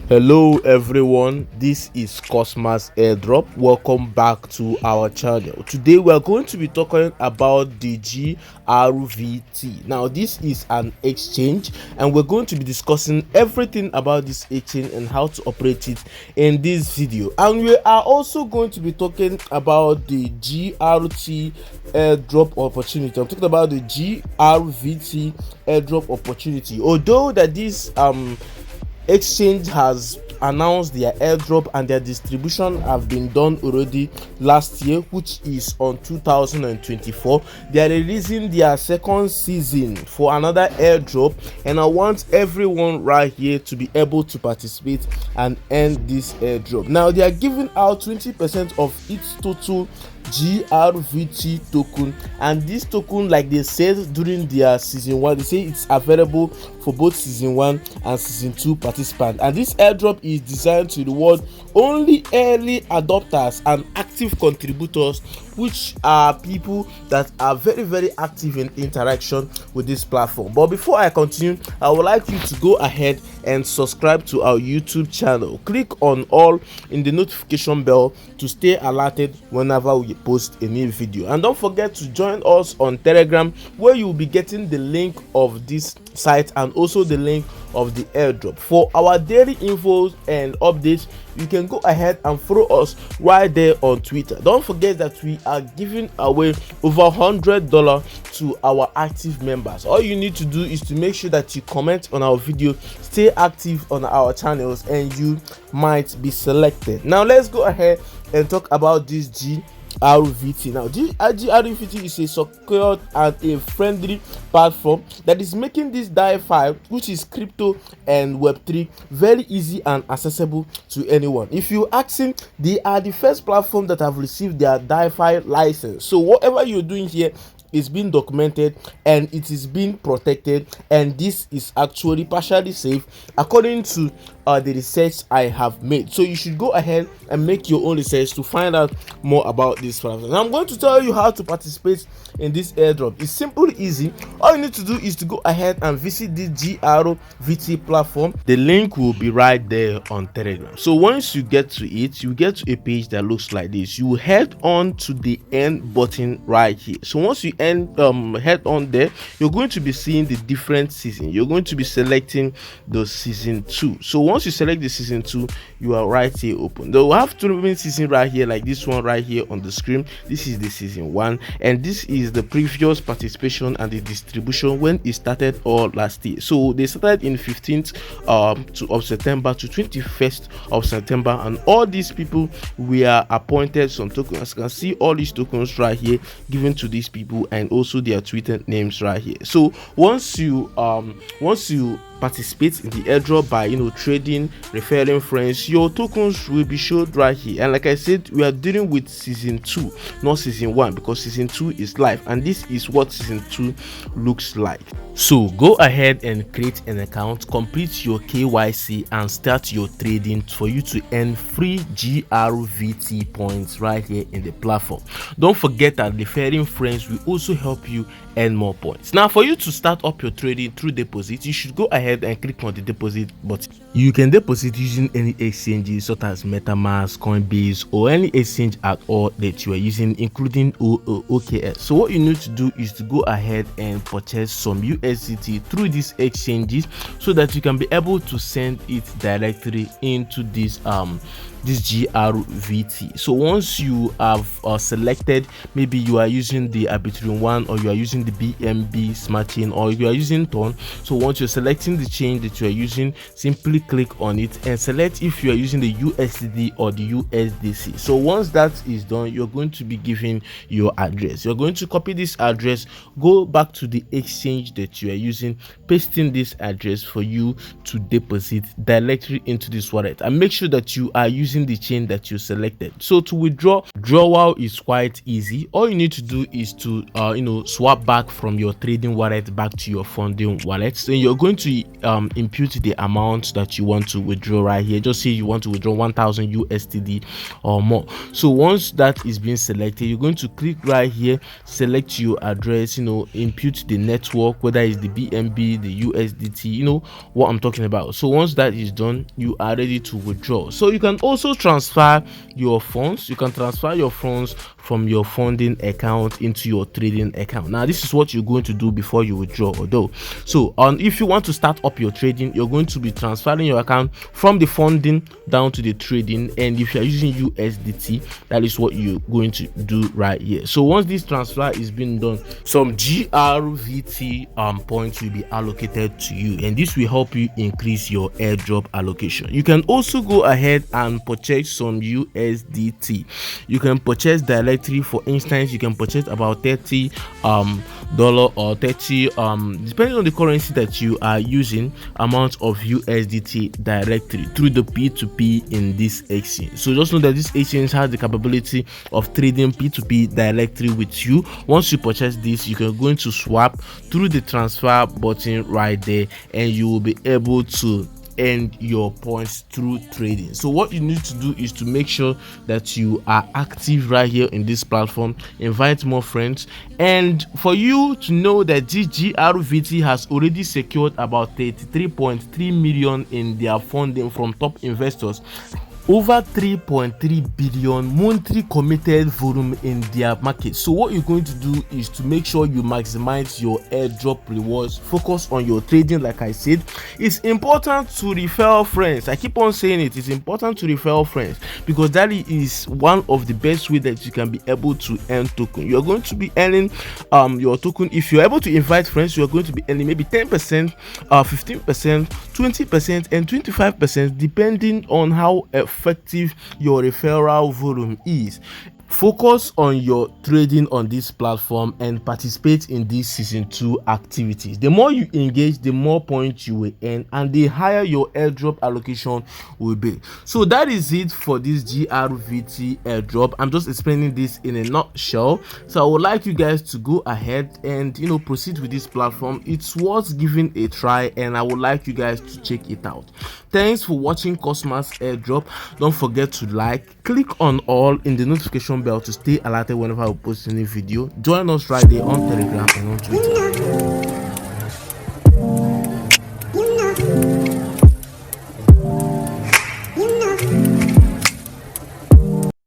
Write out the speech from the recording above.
Hello everyone, this is Cosmas Airdrop. Welcome back to our channel. Today we are going to be talking about the GRVT. Now this is an exchange and we're going to be discussing everything about this exchange and how to operate it in this video. And we are also going to be talking about the GRVT airdrop opportunity. I'm talking about the GRVT airdrop opportunity. Although that this exchange has announced their airdrop and their distribution have been done already last year, which is on 2024. They are releasing their second season for another airdrop, and I want everyone right here to be able to participate and earn this airdrop. Now they are giving out 20% of its total GRVT token, and this token, like they said during their season 1, they say it's available for both season 1 and season 2 participants, and this airdrop is designed to reward only early adopters and active contributors, which are people that are very active in interaction with this platform. But before I continue, I would like you to go ahead and subscribe to our YouTube channel. Click on all in the notification bell to stay alerted whenever we post a new video, and don't forget to join us on Telegram, where you will be getting the link of this site and also the link of the airdrop. For our daily infos and updates, you can go ahead and follow us right there on Twitter. Don't forget that we are giving away over $100 to our active members. All you need to do is to make sure that you comment on our video, stay active on our channels, and you might be selected. Now let's go ahead and talk about this GRVT. Now GRVT is a secure and a friendly platform that is making this DeFi, which is crypto and web3, very easy and accessible to anyone. If you asking, they are the first platform that have received their DeFi license, so whatever you're doing here is being documented and it is being protected, and this is actually partially safe according to the research I have made. So you should go ahead and make your own research to find out more about this platform. I'm going to tell you how to participate in this airdrop. It's simple, easy. All you need to do is to go ahead and visit this GRVT platform. The link will be right there on Telegram. So once you get to it, you get to a page that looks like this. You head on to the end button right here. So once you head on there, you're going to be seeing the different season. You're going to be selecting the season 2. So once you select the season 2, you are right here open. They'll have 2 main season right here, like this one right here on the screen. This is the season 1, and this is the previous participation and the distribution when it started all last year. So they started in 15th of September to 21st of September, and all these people were appointed some tokens. As you can see, all these tokens right here given to these people, and also their Twitter names right here. So once you participate in the airdrop by trading, referring friends, your tokens will be showed right here. And like I said, we are dealing with season 2, not season 1, because season 2 is live, and this is what season 2 looks like. So go ahead and create an account, complete your KYC, and start your trading for you to earn free GRVT points right here in the platform. Don't forget that referring friends will also help you earn more points. Now for you to start up your trading through deposit, you should go ahead and click on the deposit button. You can deposit using any exchanges such as MetaMask, Coinbase, or any exchange at all that you are using, including OKS. So what you need to do is to go ahead and purchase some USDT through these exchanges so that you can be able to send it directly into this GRVT. So once you have selected, maybe you are using the Arbitrum one, or you are using the BNB Smart Chain, or you are using Ton. So once you're selecting the chain that you are using, simply click on it and select if you are using the USD or the USDC. So once that is done, you're going to be given your address. You're going to copy this address, go back to the exchange that you are using, paste in this address for you to deposit directly into this wallet, and make sure that you are using using the chain that you selected. So to withdrawal is quite easy. All you need to do is to swap back from your trading wallet back to your funding wallet. So you're going to impute the amount that you want to withdraw right here. Just say you want to withdraw 1000 USD or more. So once that is being selected, you're going to click right here, select your address, impute the network, whether it's the BNB, the USDT, what I'm talking about. So once that is done, you are ready to withdraw. So you can also transfer your funds. You can transfer your funds from your funding account into your trading account. Now this is what you're going to do before you withdraw. Although, so if you want to start up your trading, you're going to be transferring your account from the funding down to the trading, and if you're using USDT, that is what you're going to do right here. So once this transfer is being done, some GRVT points will be allocated to you, and this will help you increase your airdrop allocation. You can also go ahead and purchase some USDT. You can purchase directly. For instance, you can purchase about $30 or 30 depending on the currency that you are using, amount of USDT directly through the P2P in this exchange. So just know that this exchange has the capability of trading P2P directly with you. Once you purchase this, you can go into swap through the transfer button right there, and you will be able to earn your points through trading. So what you need to do is to make sure that you are active right here in this platform, invite more friends, and for you to know that GRVT has already secured about 33.3 million in their funding from top investors, over 3.3 billion monthly committed volume in their market. So what you're going to do is to make sure you maximize your airdrop rewards, focus on your trading. Like I said, it's important to refer friends. I keep on saying it's important to refer friends, because that is one of the best way that you can be able to earn token. You're going to be earning your token. If you're able to invite friends, you're going to be earning maybe 10%, 15%, 20%, and 25%, depending on how effective your referral volume is. Focus on your trading on this platform and participate in this season 2 activities. The more you engage, the more points you will earn, and the higher your airdrop allocation will be. So that is it for this GRVT airdrop. I'm just explaining this in a nutshell. So I would like you guys to go ahead and proceed with this platform. It's worth giving a try, and I would like you guys to check it out. Thanks for watching Cosmas airdrop. Don't forget to like, click on all in the notification bell to stay alerted whenever I post a new video. Join us right there on Telegram and on Twitter.